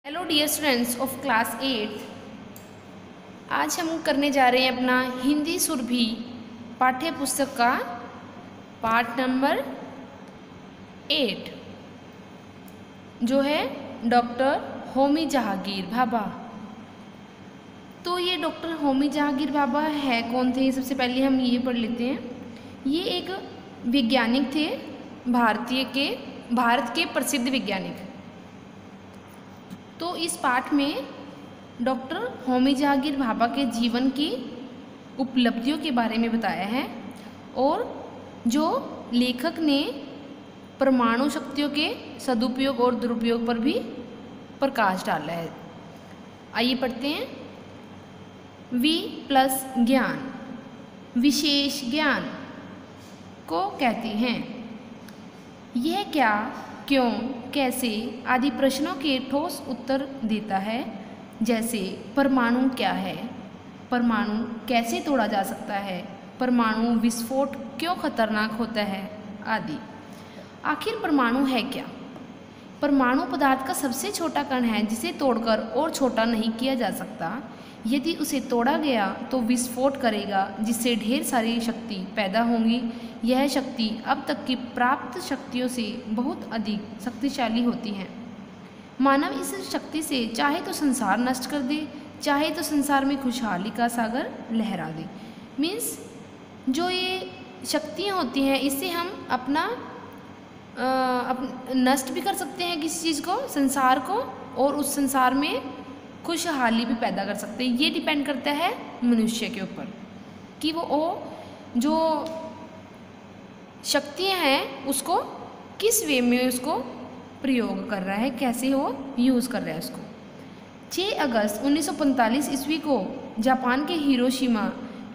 Hello dear students of class 8। आज हम करने जा रहे हैं अपना हिंदी सुरभि पाठ्य पुस्तक का पाठ नंबर 8 जो है डॉक्टर होमी जहांगीर भाभा। तो ये डॉक्टर होमी जहांगीर भाभा है कौन थे, सबसे पहले हम ये पढ़ लेते हैं। ये एक वैज्ञानिक थे, भारत के प्रसिद्ध वैज्ञानिक। तो इस पाठ में डॉक्टर होमी जहांगीर भाभा के जीवन की उपलब्धियों के बारे में बताया है और जो लेखक ने परमाणु शक्तियों के सदुपयोग और दुरुपयोग पर भी प्रकाश डाला है। आइए पढ़ते हैं। प्लस ज्ञान विशेष ज्ञान को कहते हैं। यह क्या, क्यों, कैसे आदि प्रश्नों के ठोस उत्तर देता है, जैसे परमाणु क्या है, परमाणु कैसे तोड़ा जा सकता है, परमाणु विस्फोट क्यों खतरनाक होता है आदि। आखिर परमाणु है क्या? परमाणु पदार्थ का सबसे छोटा कण है जिसे तोड़कर और छोटा नहीं किया जा सकता। यदि उसे तोड़ा गया तो विस्फोट करेगा जिससे ढेर सारी शक्ति पैदा होंगी। यह शक्ति अब तक की प्राप्त शक्तियों से बहुत अधिक शक्तिशाली होती है। मानव इस शक्ति से चाहे तो संसार नष्ट कर दे, चाहे तो संसार में खुशहाली का सागर लहरा दे। मीन्स जो ये शक्तियाँ होती हैं इससे हम अपना नष्ट भी कर सकते हैं किसी चीज़ को, संसार को, और उस संसार में खुशहाली भी पैदा कर सकते हैं। ये डिपेंड करता है मनुष्य के ऊपर कि वो जो शक्तियाँ हैं उसको किस वे में उसको प्रयोग कर रहा है, कैसे वो यूज़ कर रहा है उसको। 6 अगस्त 1945 ईस्वी को जापान के हिरोशिमा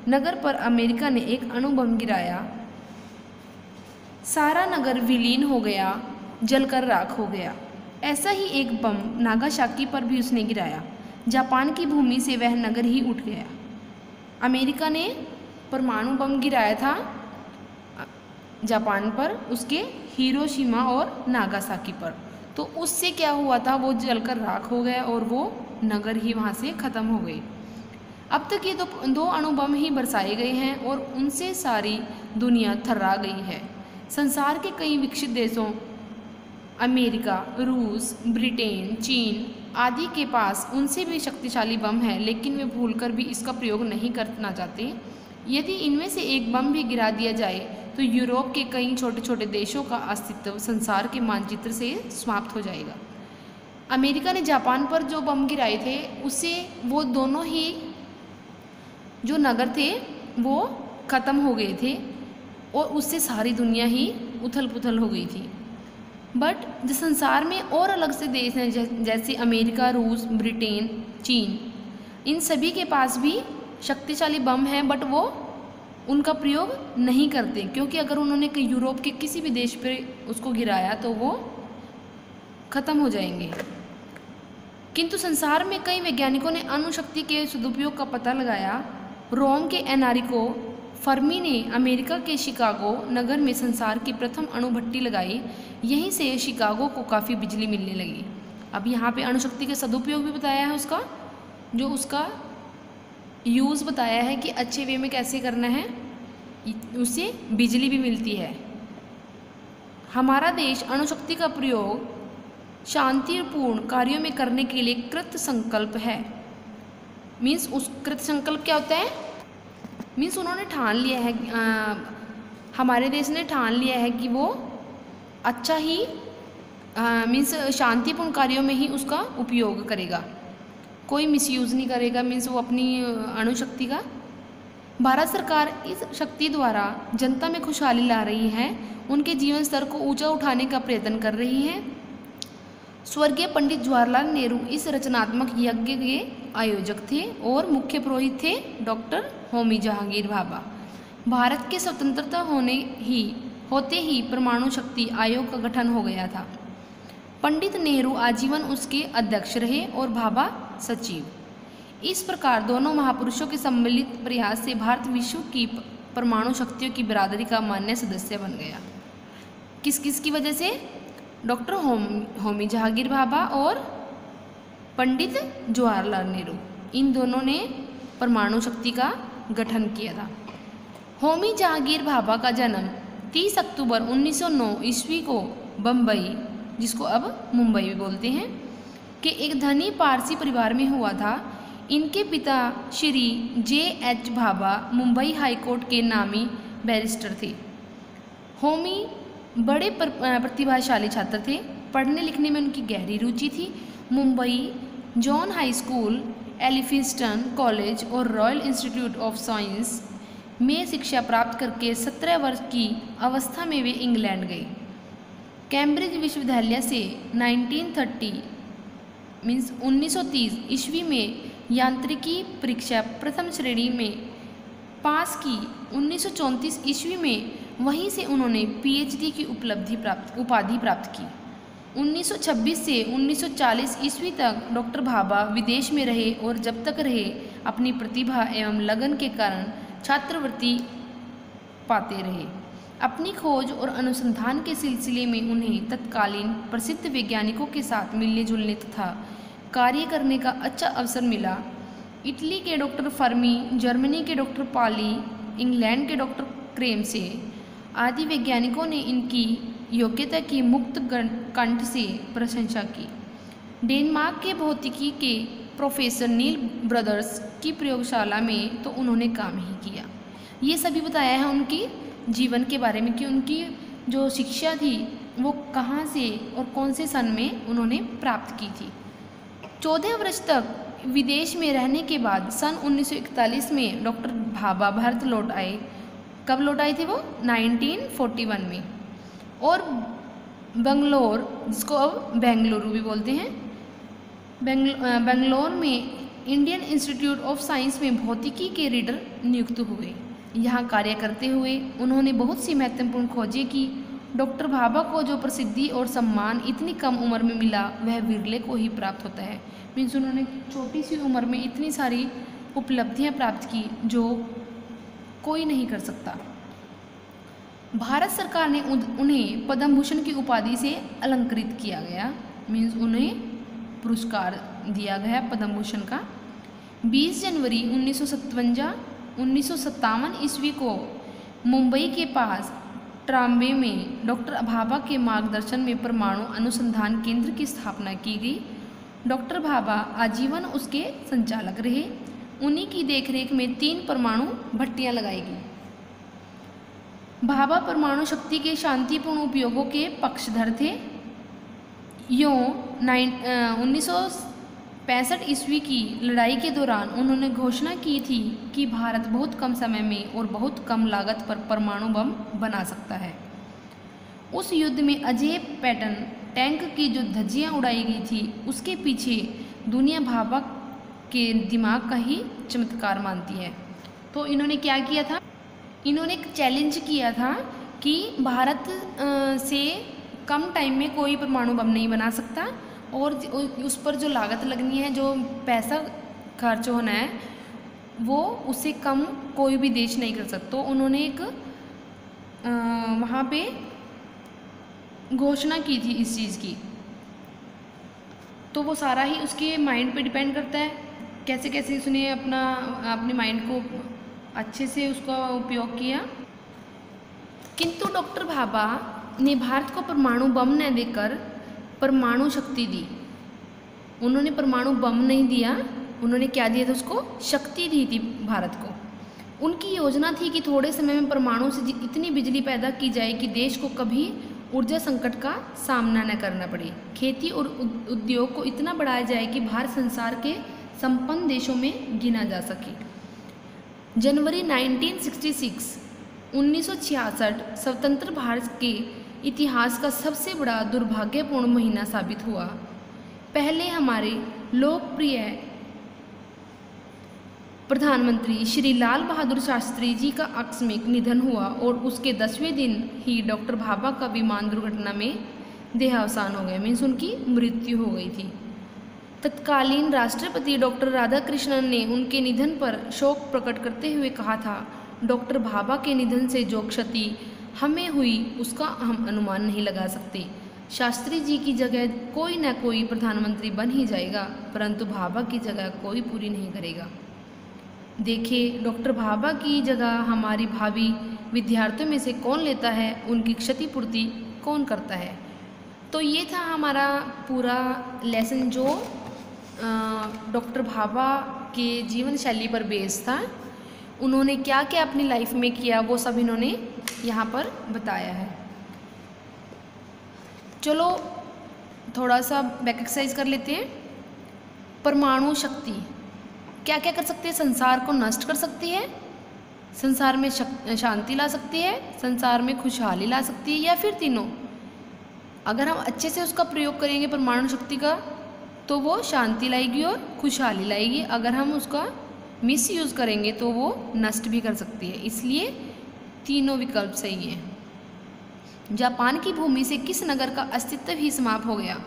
नगर पर अमेरिका ने एक अणु बम गिराया। सारा नगर विलीन हो गया, जलकर राख हो गया। ऐसा ही एक बम नागासाकी पर भी उसने गिराया। जापान की भूमि से वह नगर ही उठ गया। अमेरिका ने परमाणु बम गिराया था जापान पर, उसके हिरोशिमा और नागासाकी पर। तो उससे क्या हुआ था, वो जलकर राख हो गया और वो नगर ही वहाँ से ख़त्म हो गई। अब तक ये दो अणु बम ही बरसाए गए हैं और उनसे सारी दुनिया थर्रा गई है। संसार के कई विकसित देशों अमेरिका, रूस, ब्रिटेन, चीन आदि के पास उनसे भी शक्तिशाली बम है, लेकिन वे भूलकर भी इसका प्रयोग नहीं करना चाहते। यदि इनमें से एक बम भी गिरा दिया जाए तो यूरोप के कई छोटे छोटे देशों का अस्तित्व संसार के मानचित्र से समाप्त हो जाएगा। अमेरिका ने जापान पर जो बम गिराए थे उससे वो दोनों ही जो नगर थे वो ख़त्म हो गए थे और उससे सारी दुनिया ही उथल पुथल हो गई थी। बट जो संसार में और अलग से देश हैं जैसे अमेरिका, रूस, ब्रिटेन, चीन, इन सभी के पास भी शक्तिशाली बम हैं, बट वो उनका प्रयोग नहीं करते क्योंकि अगर उन्होंने यूरोप के किसी भी देश पे उसको गिराया तो वो ख़त्म हो जाएंगे। किंतु संसार में कई वैज्ञानिकों ने अणुशक्ति के सदुपयोग का पता लगाया। रोम के एनरिको फर्मी ने अमेरिका के शिकागो नगर में संसार की प्रथम अणु भट्टी लगाई। यहीं से शिकागो को काफ़ी बिजली मिलने लगी। अब यहाँ पे अणुशक्ति के सदुपयोग भी बताया है, उसका यूज़ बताया है कि अच्छे वे में कैसे करना है, उससे बिजली भी मिलती है। हमारा देश अणुशक्ति का प्रयोग शांतिपूर्ण कार्यों में करने के लिए कृत संकल्प है। मीन्स उस कृत संकल्प क्या होता है, मीन्स उन्होंने ठान लिया है, हमारे देश ने ठान लिया है कि वो अच्छा ही मीन्स शांतिपूर्ण कार्यों में ही उसका उपयोग करेगा, कोई मिसयूज़ नहीं करेगा। मीन्स वो अपनी अणुशक्ति का। भारत सरकार इस शक्ति द्वारा जनता में खुशहाली ला रही है, उनके जीवन स्तर को ऊंचा उठाने का प्रयत्न कर रही है। स्वर्गीय पंडित जवाहरलाल नेहरू इस रचनात्मक यज्ञ के आयोजक थे और मुख्य पुरोहित थे डॉक्टर होमी जहांगीर भाभा। भारत के स्वतंत्रता होते ही परमाणु शक्ति आयोग का गठन हो गया था। पंडित नेहरू आजीवन उसके अध्यक्ष रहे और भाभा सचिव। इस प्रकार दोनों महापुरुषों के सम्मिलित प्रयास से भारत विश्व की परमाणु शक्तियों की बिरादरी का मान्य सदस्य बन गया। किस किस की वजह से? डॉक्टर होमी जहांगीर भाभा और पंडित जवाहरलाल नेहरू, इन दोनों ने परमाणु शक्ति का गठन किया था। होमी जहांगीर भाभा का जन्म 30 अक्टूबर 1909 ईस्वी को बम्बई, जिसको अब मुंबई भी बोलते हैं, के एक धनी पारसी परिवार में हुआ था। इनके पिता श्री J.H. भाभा मुंबई हाईकोर्ट के नामी बैरिस्टर थे। होमी बड़े प्रतिभाशाली छात्र थे। पढ़ने लिखने में उनकी गहरी रुचि थी। Mumbai John high school, Elphinstone college और रॉयल इंस्टीट्यूट ऑफ साइंस में शिक्षा प्राप्त करके 17 वर्ष की अवस्था में वे इंग्लैंड गए। कैम्ब्रिज विश्वविद्यालय से 1930 ईस्वी में यांत्रिकी परीक्षा प्रथम श्रेणी में पास की। 1934 ईस्वी में वहीं से उन्होंने PhD की उपाधि प्राप्त की। 1926 से 1940 ईस्वी तक डॉक्टर भाभा विदेश में रहे और जब तक रहे अपनी प्रतिभा एवं लगन के कारण छात्रवृत्ति पाते रहे। अपनी खोज और अनुसंधान के सिलसिले में उन्हें तत्कालीन प्रसिद्ध वैज्ञानिकों के साथ मिलने जुलने तथा कार्य करने का अच्छा अवसर मिला। इटली के डॉक्टर फर्मी, जर्मनी के डॉक्टर पाली, इंग्लैंड के डॉक्टर क्रेमसे आदि वैज्ञानिकों ने इनकी योग्यता की मुक्त कंठ से प्रशंसा की। डेनमार्क के भौतिकी के प्रोफेसर नील ब्रदर्स की प्रयोगशाला में तो उन्होंने काम ही किया। ये सभी बताया है उनकी जीवन के बारे में कि उनकी जो शिक्षा थी वो कहाँ से और कौन से सन में उन्होंने प्राप्त की थी। 14 वर्ष तक विदेश में रहने के बाद सन 1941 में डॉक्टर भाभा भारत लौट आए। कब लौट आए थे वो? 1941 में। और बंगलोर, जिसको अब बेंगलुरु भी बोलते हैं, बेंगलोर में इंडियन इंस्टीट्यूट ऑफ साइंस में भौतिकी के रीडर नियुक्त हुए। यहाँ कार्य करते हुए उन्होंने बहुत सी महत्वपूर्ण खोजें की। डॉक्टर भाभा को जो प्रसिद्धि और सम्मान इतनी कम उम्र में मिला वह विरले को ही प्राप्त होता है। मीन्स उन्होंने छोटी सी उम्र में इतनी सारी उपलब्धियाँ प्राप्त की जो कोई नहीं कर सकता। भारत सरकार ने उन्हें पद्म भूषण की उपाधि से अलंकृत किया गया। मीन्स उन्हें पुरस्कार दिया गया पद्म भूषण का। 20 जनवरी 1957 ईस्वी को मुंबई के पास ट्राम्बे में डॉक्टर भाभा के मार्गदर्शन में परमाणु अनुसंधान केंद्र की स्थापना की गई। डॉक्टर भाभा आजीवन उसके संचालक रहे। उन्हीं की देखरेख में 3 परमाणु भट्टियां लगाई गई। भाभा परमाणु शक्ति के शांतिपूर्ण उपयोगों के पक्षधर थे। 1965 ईस्वी की लड़ाई के दौरान उन्होंने घोषणा की थी कि भारत बहुत कम समय में और बहुत कम लागत पर परमाणु बम बना सकता है। उस युद्ध में अजय पैटर्न टैंक की जो धज्जियां उड़ाई गई थी उसके पीछे दुनिया भाभा के दिमाग का ही चमत्कार मानती है। तो इन्होंने क्या किया था? इन्होंने एक चैलेंज किया था कि भारत से कम टाइम में कोई परमाणु बम नहीं बना सकता और उस पर जो लागत लगनी है, जो पैसा खर्च होना है, वो उससे कम कोई भी देश नहीं कर सकता। तो उन्होंने एक वहाँ पे घोषणा की थी इस चीज़ की। तो वो सारा ही उसके माइंड पे डिपेंड करता है, कैसे कैसे उसने अपने माइंड को अच्छे से उसका उपयोग किया। किंतु डॉक्टर भाभा ने भारत को परमाणु बम न देकर परमाणु शक्ति दी। उन्होंने परमाणु बम नहीं दिया, उन्होंने क्या दिया था? उसको शक्ति दी थी भारत को। उनकी योजना थी कि थोड़े समय में परमाणु से इतनी बिजली पैदा की जाए कि देश को कभी ऊर्जा संकट का सामना न करना पड़े। खेती और उद्योग को इतना बढ़ाया जाए कि भारत संसार के संपन्न देशों में गिना जा सके। जनवरी 1966 स्वतंत्र भारत के इतिहास का सबसे बड़ा दुर्भाग्यपूर्ण महीना साबित हुआ। पहले हमारे लोकप्रिय प्रधानमंत्री श्री लाल बहादुर शास्त्री जी का आकस्मिक निधन हुआ और उसके 10वें दिन ही डॉक्टर भाभा का विमान दुर्घटना में देहावसान हो गया। मीन्स उनकी मृत्यु हो गई थी। तत्कालीन राष्ट्रपति डॉक्टर राधाकृष्णन ने उनके निधन पर शोक प्रकट करते हुए कहा था, डॉक्टर भाभा के निधन से जो क्षति हमें हुई उसका हम अनुमान नहीं लगा सकते। शास्त्री जी की जगह कोई न कोई प्रधानमंत्री बन ही जाएगा, परंतु भाभा की जगह कोई पूरी नहीं करेगा। देखिए, डॉक्टर भाभा की जगह हमारी भावी विद्यार्थियों में से कौन लेता है, उनकी क्षतिपूर्ति कौन करता है। तो ये था हमारा पूरा लेसन जो डॉक्टर भाभा के जीवन शैली पर बेस्ड था। उन्होंने क्या क्या अपनी लाइफ में किया वो सब इन्होंने यहाँ पर बताया है। चलो थोड़ा सा बैक एक्सरसाइज कर लेते हैं। परमाणु शक्ति क्या क्या कर सकती है? संसार को नष्ट कर सकती है, संसार में शांति ला सकती है, संसार में खुशहाली ला सकती है, या फिर तीनों। अगर हम अच्छे से उसका प्रयोग करेंगे परमाणु शक्ति का तो वो शांति लाएगी और खुशहाली लाएगी। अगर हम उसका मिस यूज़ करेंगे तो वो नष्ट भी कर सकती है। इसलिए तीनों विकल्प सही हैं। जापान की भूमि से किस नगर का अस्तित्व ही समाप्त हो गया?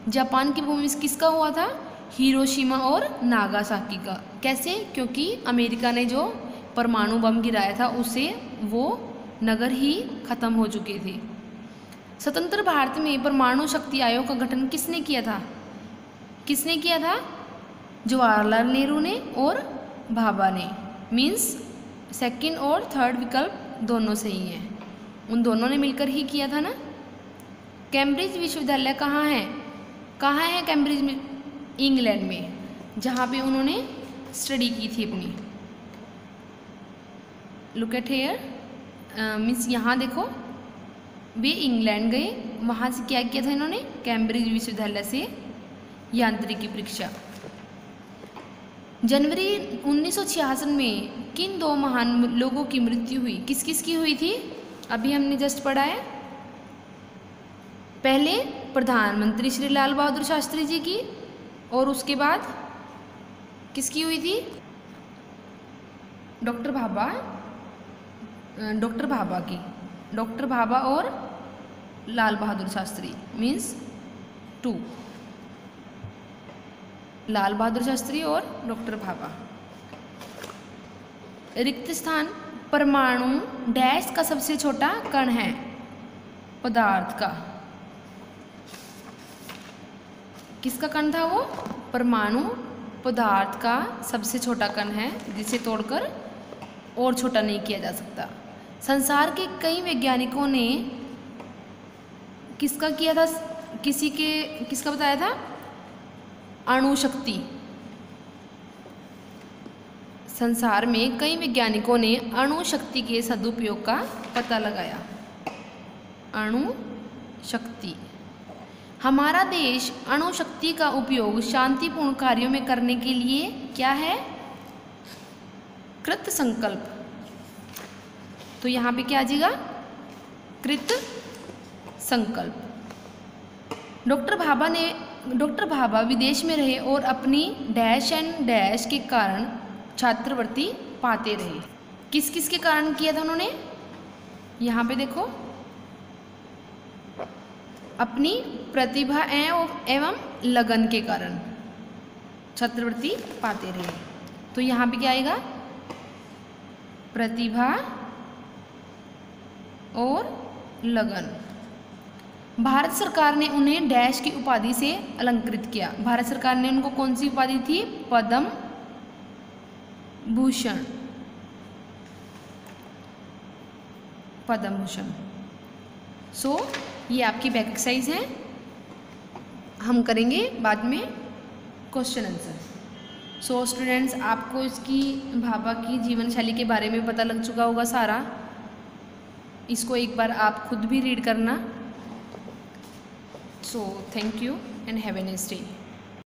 जापान की भूमि से किसका हुआ था? हिरोशिमा और नागासाकी का। कैसे? क्योंकि अमेरिका ने जो परमाणु बम गिराया था उससे वो नगर ही खत्म हो चुके थे। स्वतंत्र भारत में परमाणु शक्ति आयोग का गठन किसने किया था? किसने किया था? जवाहरलाल नेहरू ने और भाभा ने। मीन्स सेकंड और थर्ड विकल्प दोनों सही हैं, उन दोनों ने मिलकर ही किया था ना। कैम्ब्रिज विश्वविद्यालय कहाँ है? कहाँ है कैम्ब्रिज में? इंग्लैंड में, जहाँ पे उन्होंने स्टडी की थी अपनी। लुक एट हेयर, मीन्स यहाँ देखो, वे इंग्लैंड गए, वहाँ से क्या किया था इन्होंने? कैम्ब्रिज विश्वविद्यालय से यांत्रिकी परीक्षा। जनवरी 1966 में किन दो महान लोगों की मृत्यु हुई? किस किस की हुई थी? अभी हमने जस्ट पढ़ा है। पहले प्रधानमंत्री श्री लाल बहादुर शास्त्री जी की, और उसके बाद किसकी हुई थी? डॉक्टर भाभा की। डॉक्टर भाभा और लाल बहादुर शास्त्री, मीन्स 2। लाल बहादुर शास्त्री और डॉक्टर भाभा। रिक्त स्थान परमाणु डैश का सबसे छोटा कण है? पदार्थ का। किसका कण था वो? परमाणु पदार्थ का सबसे छोटा कण है, जिसे तोड़कर और छोटा नहीं किया जा सकता। संसार के कई वैज्ञानिकों ने किसका किया था? किसका बताया था? अणु शक्ति। संसार में कई वैज्ञानिकों ने अणु शक्ति के सदुपयोग का पता लगाया। अणु शक्ति। हमारा देश अणु शक्ति का उपयोग शांतिपूर्ण कार्यों में करने के लिए क्या है? कृत संकल्प। तो यहाँ पे क्या आ जाएगा? कृत संकल्प। डॉक्टर भाभा विदेश में रहे और अपनी डैश एंड डैश के कारण छात्रवृत्ति पाते रहे। किस किस के कारण किया था उन्होंने? यहाँ पे देखो, अपनी प्रतिभा एवं लगन के कारण छात्रवृत्ति पाते रहे। तो यहाँ पे क्या आएगा? प्रतिभा और लगन। भारत सरकार ने उन्हें डैश की उपाधि से अलंकृत किया। भारत सरकार ने उनको कौन सी उपाधि थी? पद्म भूषण। पद्म भूषण। सो ये आपकी बैक एक्सरसाइज है, हम करेंगे बाद में क्वेश्चन आंसर। सो स्टूडेंट्स, आपको इसकी भाभा की जीवन शैली के बारे में पता लग चुका होगा सारा। इसको एक बार आप खुद भी रीड करना। So thank you and have a nice day.